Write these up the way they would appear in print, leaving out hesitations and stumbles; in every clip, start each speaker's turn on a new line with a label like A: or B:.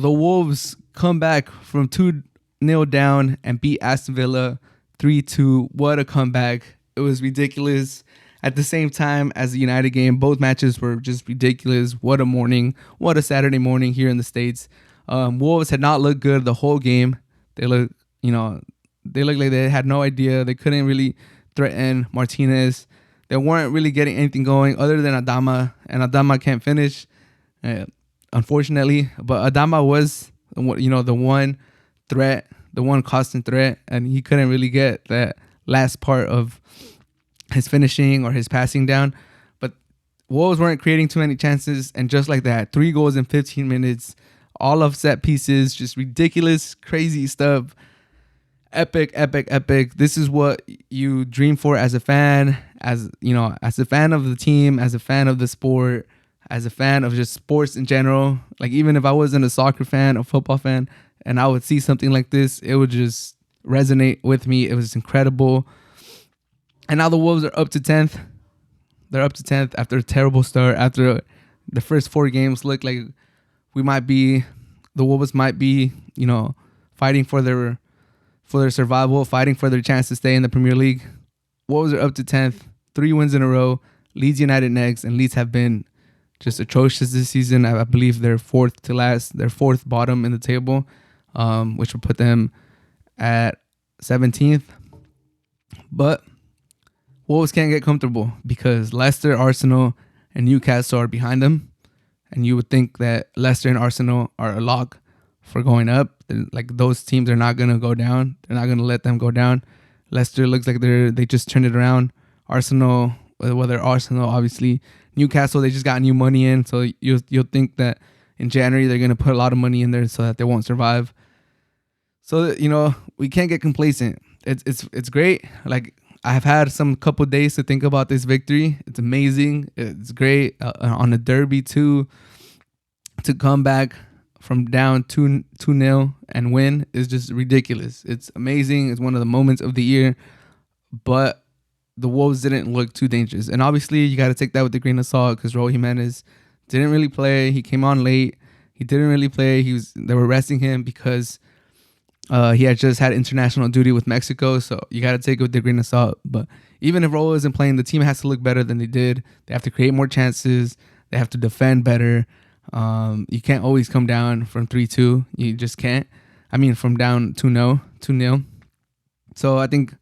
A: the Wolves come back from 2-0 down and beat Aston Villa 3-2. What a comeback. It was ridiculous. At the same time as the United game, both matches were just ridiculous. What a morning. What a Saturday morning here in the States. Wolves had not looked good the whole game. They looked like they had no idea. They couldn't really threaten Martinez. They weren't really getting anything going other than Adama, and Adama can't finish, unfortunately. But Adama was, the one threat, the one constant threat, and he couldn't really get that last part of his finishing or his passing down. But Wolves weren't creating too many chances, and just like that, 3 goals in 15 minutes, all of set pieces, just ridiculous, crazy stuff. Epic. This is what you dream for as a fan, as a fan of the team, as a fan of the sport, as a fan of just sports in general. Like, even if I wasn't a soccer fan or football fan and I would see something like this, it would just resonate with me. It was incredible. And now the Wolves are up to 10th. They're up to 10th after a terrible start. After the first 4 games looked like the Wolves might be, fighting for their survival, fighting for their chance to stay in the Premier League. Wolves are up to 10th, 3 wins in a row. Leeds United next, and Leeds have been just atrocious this season. I believe they're 4th to last. They're 4th bottom in the table, which will put them at 17th. But Wolves can't get comfortable because Leicester, Arsenal, and Newcastle are behind them. And you would think that Leicester and Arsenal are a lock for going up. Like, those teams are not going to go down. They're not going to let them go down. Leicester looks like they just turned it around. Arsenal, obviously. Newcastle, they just got new money in. So you'll think that in January they're going to put a lot of money in there so that they won't survive. So, we can't get complacent. It's great. Like, I have had some couple days to think about this victory. It's amazing. It's great on a derby too. To come back from down 2-0 and win is just ridiculous. It's amazing. It's one of the moments of the year. But the Wolves didn't look too dangerous. And obviously, you got to take that with a grain of salt because Raul Jimenez didn't really play. He came on late. He didn't really play. They were resting him because he had just had international duty with Mexico, so you got to take it with a grain of salt. But even if Raul isn't playing, the team has to look better than they did. They have to create more chances. They have to defend better. You can't always come down from 3-2. You just can't. From down 2-0. So I think,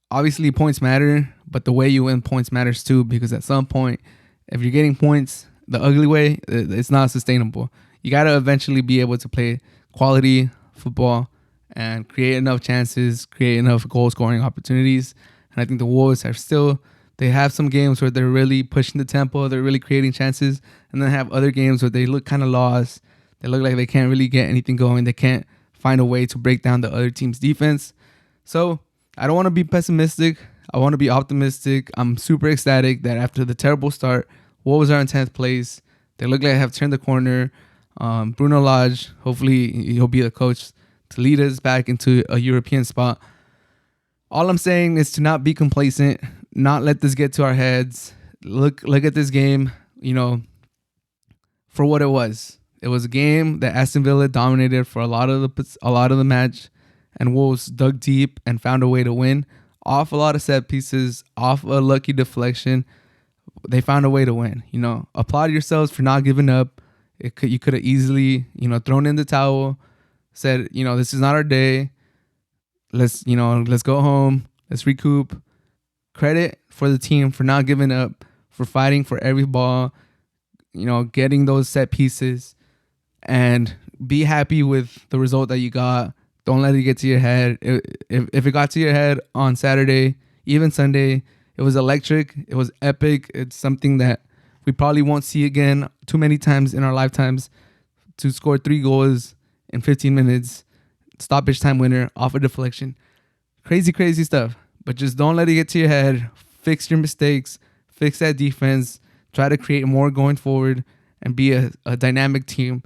A: obviously, points matter, but the way you win points matters too, because at some point, if you're getting points the ugly way, it's not sustainable. You got to eventually be able to play quality football and create enough chances, create enough goal scoring opportunities. And I think the Wolves they have some games where they're really pushing the tempo, they're really creating chances, and then have other games where they look kind of lost. They look like they can't really get anything going. They can't find a way to break down the other team's defense. So I don't want to be pessimistic. I want to be optimistic. I'm super ecstatic that after the terrible start, Wolves are in 10th place. They look like they have turned the corner. Bruno Lage, hopefully he'll be the coach to lead us back into a European spot. All I'm saying is to not be complacent, not let this get to our heads. Look at this game, for what it was. It was a game that Aston Villa dominated for a lot of the match, and Wolves dug deep and found a way to win off a lot of set pieces, off a lucky deflection. They found a way to win. Applaud yourselves for not giving up. You could have easily, thrown in the towel, said, this is not our day. Let's go home. Let's recoup. Credit for the team for not giving up, for fighting for every ball, getting those set pieces, and be happy with the result that you got. Don't let it get to your head. If it got to your head on Saturday, even Sunday, it was electric. It was epic. It's something that we probably won't see again too many times in our lifetimes, to score 3 goals in 15 minutes, stoppage time winner off a deflection. Crazy stuff. But just don't let it get to your head. Fix your mistakes. Fix that defense. Try to create more going forward and be a dynamic team.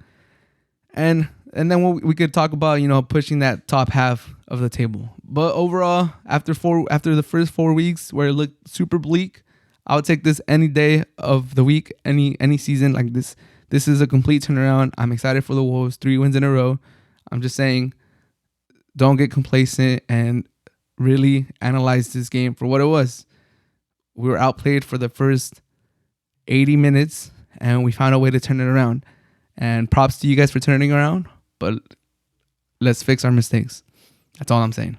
A: And then we could talk about, pushing that top half of the table. But overall, after the first 4 weeks where it looked super bleak, I would take this any day of the week, any season. Like, this this is a complete turnaround. I'm excited for the Wolves. 3 wins in a row. I'm just saying, don't get complacent and really analyze this game for what it was. We were outplayed for the first 80 minutes, and we found a way to turn it around. And props to you guys for turning around, but let's fix our mistakes. That's all I'm saying.